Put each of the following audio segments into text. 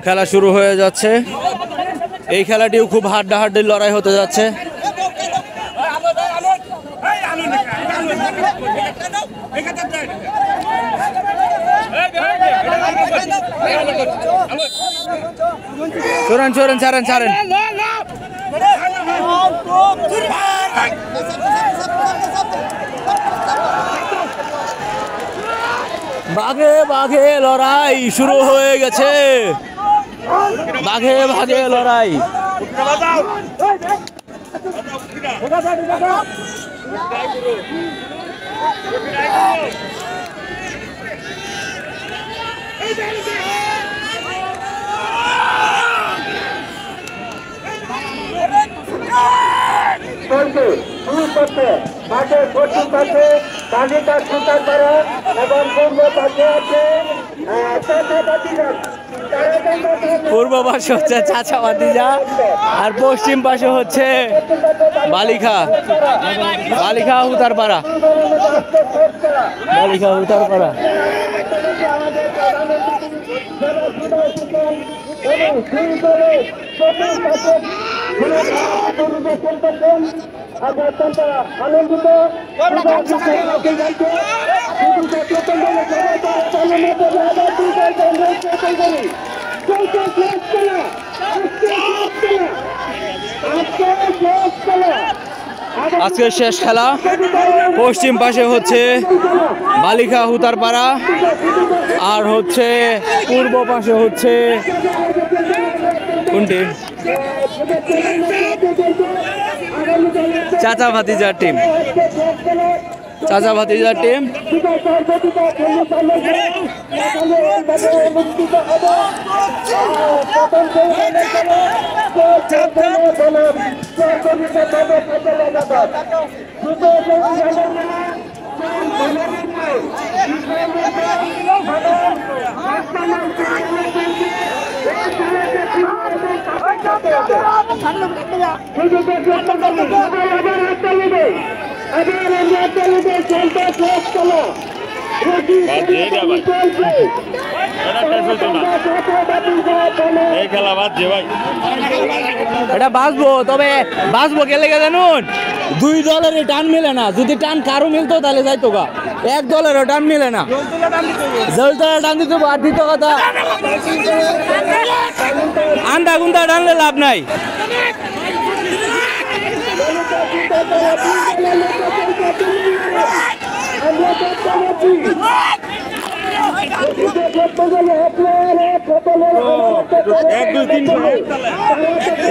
খেলা শুরু হয়ে যাচ্ছে। এই খেলাটিও খুব হাড্ডাহাড্ডি লড়াই হতে যাচ্ছে। ছাড়েন বাঘে বাঘে লড়াই শুরু হয়ে গেছে। বাঘে বাঘে লড়াই। মাঠের পশ্চিম পাশে বালিকা সুতারপাড়া এবং পূর্ব পাশে আছে পূর্ব পাশে হচ্ছে চাচা ভাতিজা আর পশ্চিম পাশে হচ্ছে বালিকা উতারপাড়া। বালিকা উতারপাড়া। আনন্দিত আজকের শেষ খেলা। পশ্চিম পাশে হচ্ছে বালিকা হুতারপাড়া আর হচ্ছে পূর্ব পাশে হচ্ছে কোনটি চাচা ভাতিজার টিম। চাচা ভাতিজার টিম। এটা বাঁচবো, তবে বাঁচবো গেলে জানুন দুই দলের টান মিলে না। যদি টান কারো মিলতো তাহলে যাইতো গা, এক দলের টান মিলে না। জলতলা টান দিতে আর দ্বিতীয় কথা আন্ডা গুন্ডা টানলে লাভ নাই।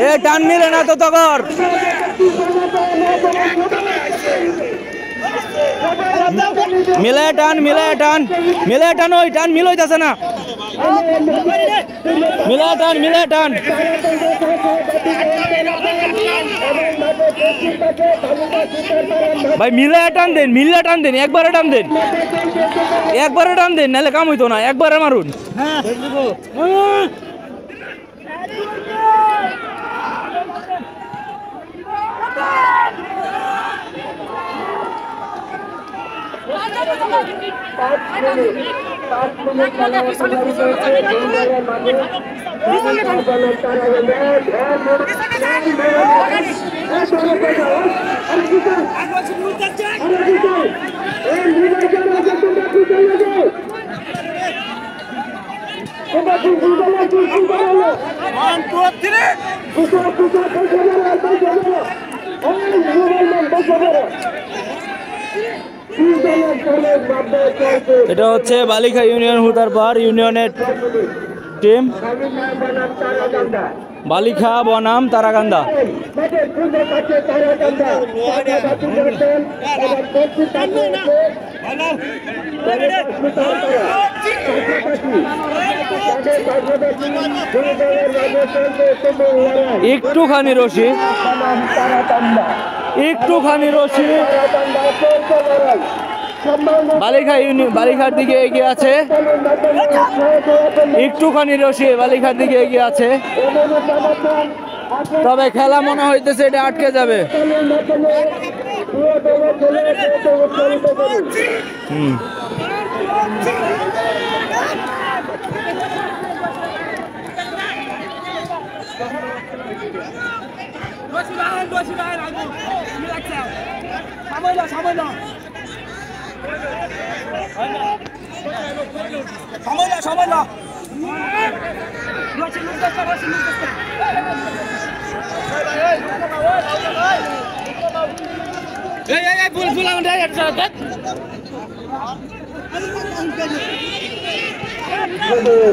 এ টান মিলে না তো তখন মিলে টান ওই টান মিল হইতাছে না। মিলে টান ভাই মিলে টান দেন একবারে টান দেন নাহলে কাম হইতো না। একবারে মারুন। এটা হচ্ছে বালিকা ইউনিয়ন হুতারপাড় ইউনিয়নের টিম। বালিকা বনাম তারাকান্দা। একটুখানি রশি বালিকার দিকে এগিয়ে আছে। একটুখানি রশি বালিকার দিকে এগিয়ে আছে, তবে খেলা মনে হইতেছে এটা আটকে যাবে।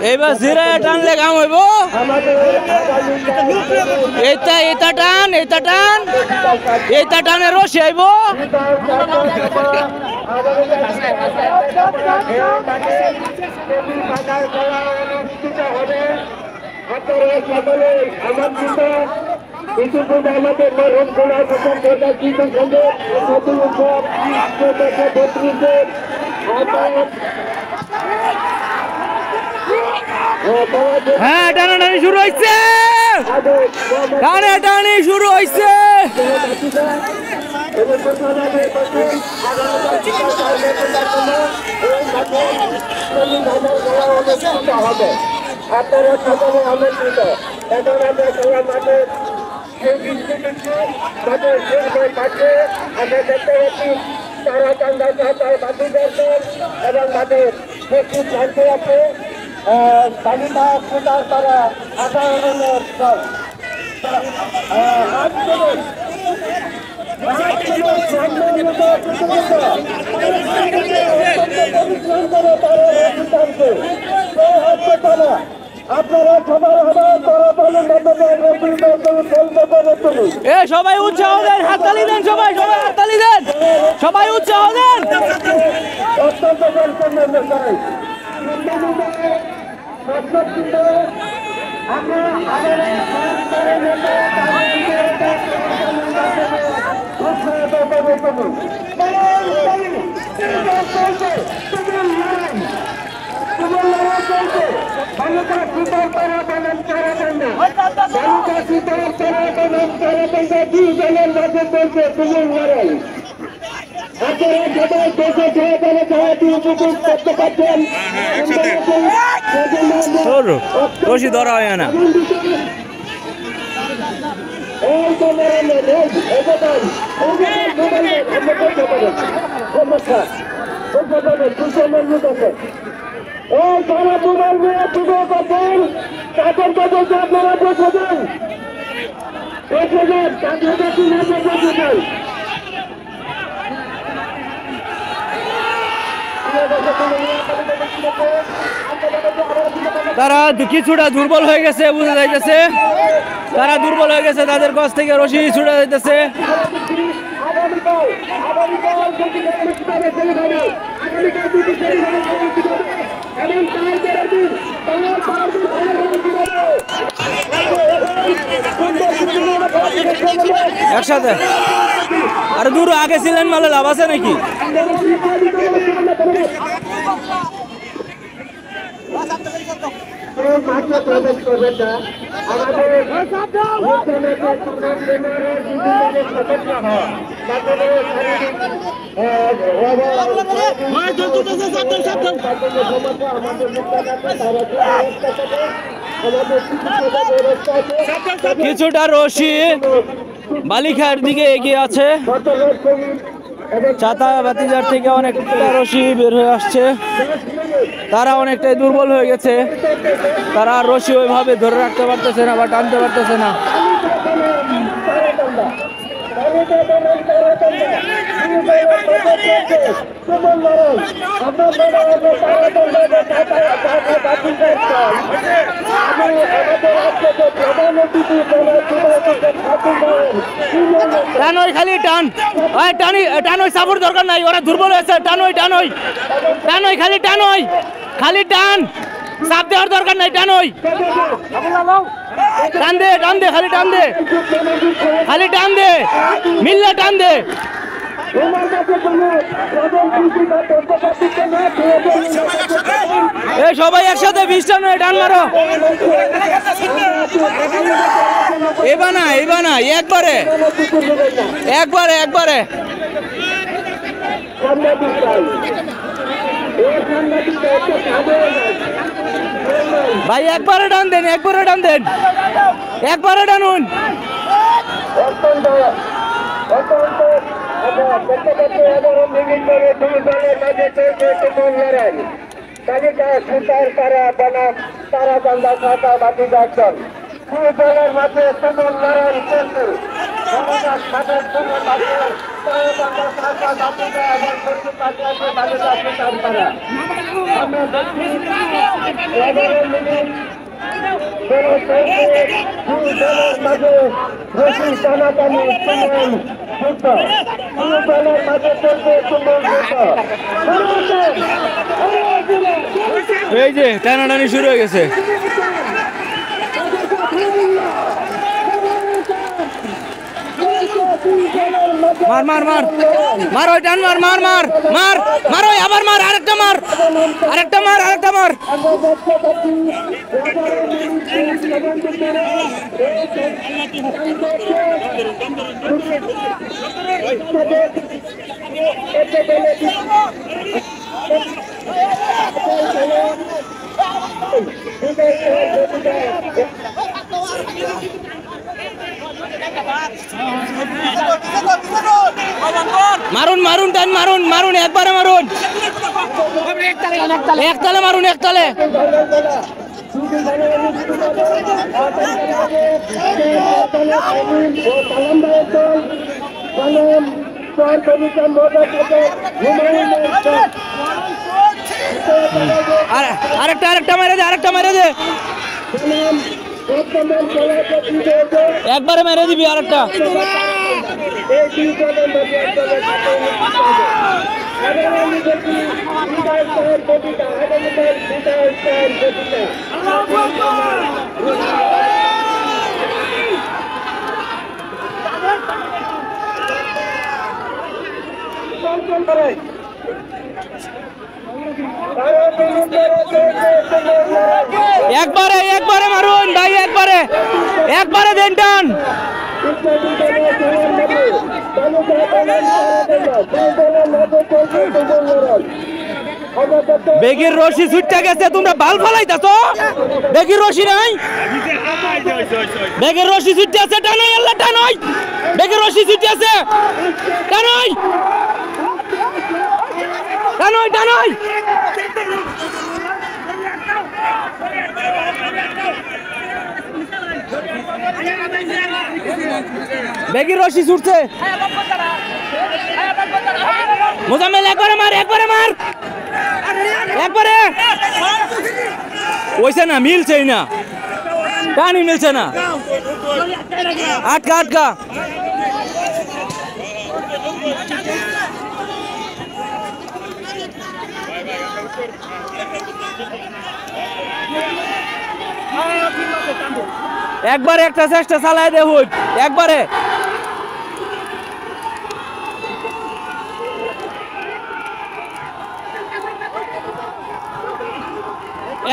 এইবার জিরায় টানলে কাম হইব। এইটা টান এইটা টানে রসি আইব। ইতিপূর্বে আমাদের মরণ গোলা প্রথম প্রজা কিন্তু নতুন হ্যাঁ টানাটানি শুরু হয়েছে, টানাটানি শুরু হয়েছে। আপনারা সকলে আমন্ত্রিত। এখন আমরা সবাই মাঠের মাঠের পাশে আমরা দেখতে পাচ্ছি তারা চান্দা তার বাকি দর্শন এবং মাঠের প্রস্তুত জানতে আছে বালিকা ফুটার তারা আসারণের দল। আপনারা সবাই উৎসাহ দেন, হাততালি দেন, সবাই হাততালি দেন, সবাই উৎসাহ দেন। অত্যন্ত রশি ধরা হয় না। যারা দুবার মেয়ে পুজো করছেন তাদের কাছে আপনারা বসে যান, কাছাকাছি না বসে যান। তারা কিছুটা দুর্বল হয়ে গেছে, বুঝে যাইতেছে তারা দুর্বল হয়ে গেছে, তাদের কাছ থেকে রশি ছুটে যাইতেছে। একসাথে আর দূর আগে ছিলেন মালে লাভ আছে নাকি? প্রবেশ করবেন না। আমাদের কিছুটা রশি বালিখার দিকে এগিয়ে আছে, চাতা বাতিজার থেকে অনেকটা রশি বের হয়ে আসছে। তারা অনেকটাই দুর্বল হয়ে গেছে, তারা রশি ওইভাবে ধরে রাখতে পারতেছে না বা টানতে পারতেছে না। টান ওই খালি টান, ওই টানি টান, ওই সাপোর্ট দরকার নাই, ওরা দুর্বল হয়েছে। টান ওই টান ওই টান ওই খালি টান ওই খালি টান, চাপ দেওয়ার দরকার নাই। টান ওই টান দে, টান দে, খালি টান দে, খালি টান দে, মিললে টান দে। এই সবাই একসাথে 20 টান টান মারো। এবার না একবারে একবারে একবারে। ভাই একবারে টান দেন, একবারে টান দেন, একবারে টানুন। তালিকা সুতার তারা বনাম তারা গঙ্গা খাতা বাকি দর্শন দলের মাঝে তুমুল লড়াই চলছে। আমরা মাঝে রশি টানাটানি তুমুল যুদ্ধ, দলের মাঝে চলছে তুমুল যুদ্ধ। এই যে টানাটানি শুরু হয়ে গেছে। মার মার মার মার, ওই টান মার, মার মার মার মার, ওই আবার মার, আরেকটা মার, আরেকটা মার, আরেকটা মার। মারুন মারুন টান মারুন, মারুন একবারে মারুন, একতালে মারুন, একতালে। আরেকটা আরেকটা মেরে দে, আরেকটা মেরে দে, একবারে মেরে দিবি আরেকটা। একবারে একবারে মারুন ভাই, একবারে একবারে দেন টান। বেগের রশি ছুটতে গেছে, তোমরা বাল ফালাইতাছ। বেগের রশি নাই, বেগের রশি ছুটতে আছে, টানই আল্লাহ টানই, বেগের রশি ছুটতে আছে, টানই টানই টানই। বেগের রশি ছুটছে, মোজাম্মেল একবারে মার, একবারে মার, একবারে। ওইসে না, মিলছেই না, টানি মিলছে না, আটকা আটকা। একবারে একটা চেষ্টা চালায় দে হুট, একবারে।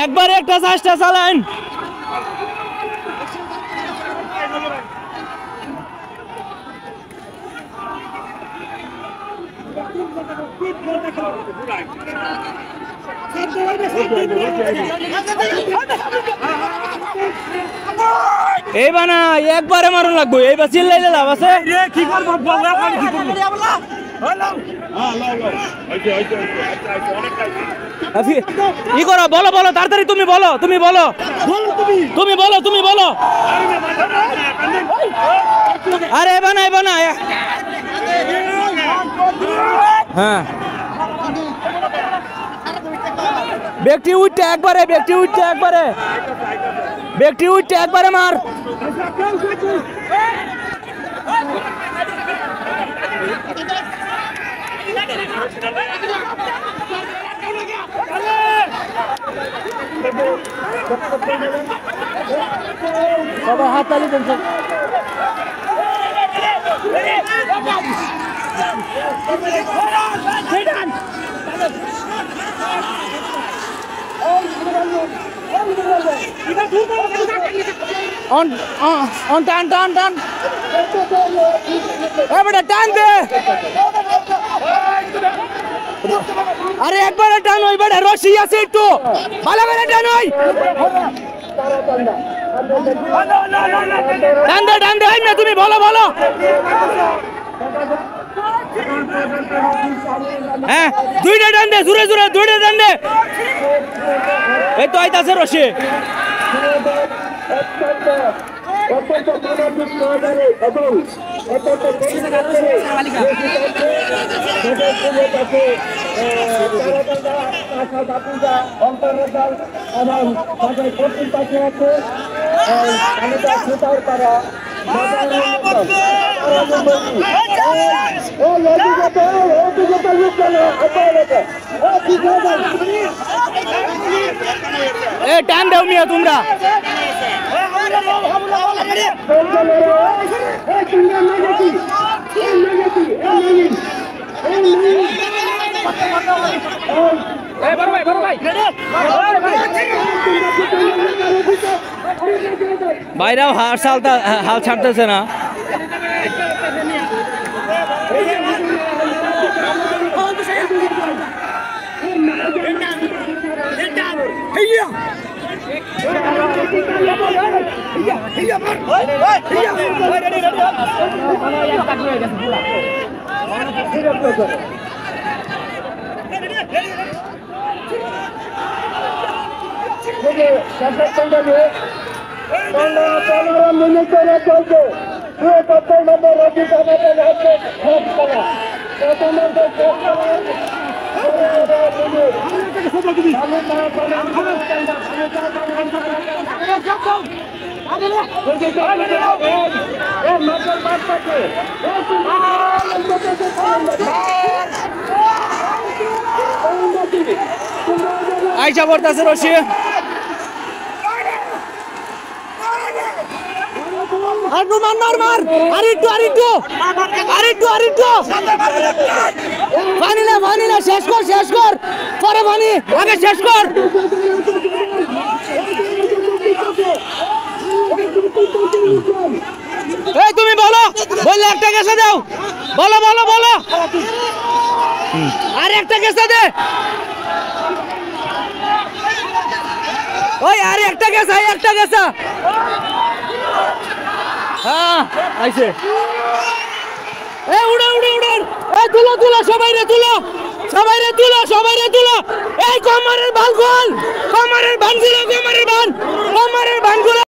একবারে একটা চেষ্টা চালান। এই বানা একবারে মারুন লাগবো, এইবার চিল্লাইলে লাভ আছে। ই করো, বলো বলো তাড়াতাড়ি, তুমি বলো, তুমি বলো, তুমি বলো, তুমি বলো। আরে বানা বানা, হ্যাঁ ব্যক্তি উঠতে একবারে, ব্যক্তি উঠতে একবারে, ব্যক্তি উঠতে একবারে মার। সবাই হাত তালি দেন। On টান টান টান, এবারে টান দে। আরে একবারে টান ওই বেটা রশি আছে একটু ভালো করে টান ওই টান দে না তুমি বলো বলো হ্যাঁ দুইটা টান দে জোরে জোরে দুইটা টান দে এই তো আইতাছে রশি টান দাও মিয়া তোমরা বাইরেও হাল ছাড়তেছে না আইসা পড়তেছে রশি শেষ কর পরে পানি আগে শেষ কর এই তুমি বলো বললে একটা গেছে দাও বলো বলো বলো আর একটা গেছে দে ওই আরে একটা গেছে হ্যাঁ আইছে এ উড়ে এ তুলো সবাই রে তুলো এই কমারের বান খোল কমারের বান